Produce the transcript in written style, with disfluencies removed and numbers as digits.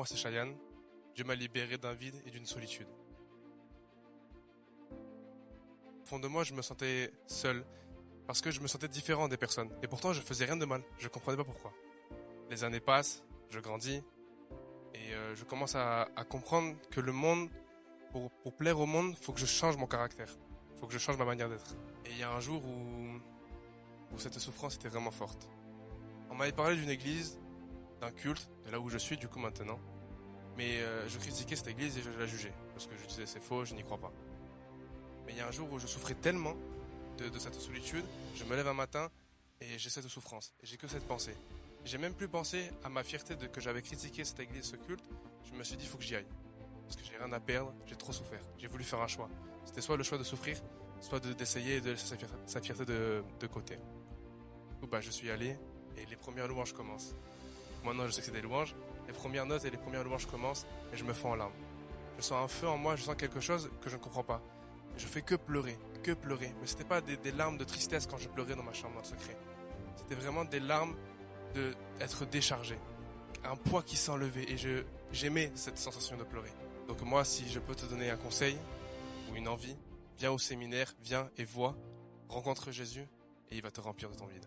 moi c'est Cheyenne. Dieu m'a libéré d'un vide et d'une solitude. Au fond de moi, je me sentais seul parce que je me sentais différent des personnes. Et pourtant, je faisais rien de mal. Je comprenais pas pourquoi. Les années passent, je grandis et je commence à comprendre que le monde, pour plaire au monde, faut que je change mon caractère. Faut que je change ma manière d'être. Et il y a un jour où cette souffrance était vraiment forte. On m'avait parlé d'une église, d'un culte, de là où je suis du coup maintenant. Mais je critiquais cette église et je la jugeais. Parce que je disais c'est faux, je n'y crois pas. Mais il y a un jour où je souffrais tellement de cette solitude, je me lève un matin et j'ai cette souffrance. Et j'ai que cette pensée. J'ai même plus pensé à ma fierté de que j'avais critiqué cette église, ce culte. Je me suis dit, il faut que j'y aille. Parce que j'ai rien à perdre, j'ai trop souffert. J'ai voulu faire un choix. C'était soit le choix de souffrir, soit d'essayer de laisser sa fierté de côté. Du coup, je suis allé et les premières louanges commencent. Maintenant, je sais que c'est des louanges. Les premières notes et les premières louanges commencent et je me fends en larmes. Je sens un feu en moi, je sens quelque chose que je ne comprends pas. Je fais que pleurer, que pleurer. Mais c'était pas des larmes de tristesse quand je pleurais dans ma chambre dans le secret. C'était vraiment des larmes d'être déchargé. Un poids qui s'enlevait et j'aimais cette sensation de pleurer. Donc moi, si je peux te donner un conseil ou une envie, viens au séminaire, viens et vois, rencontre Jésus et il va te remplir de ton vide.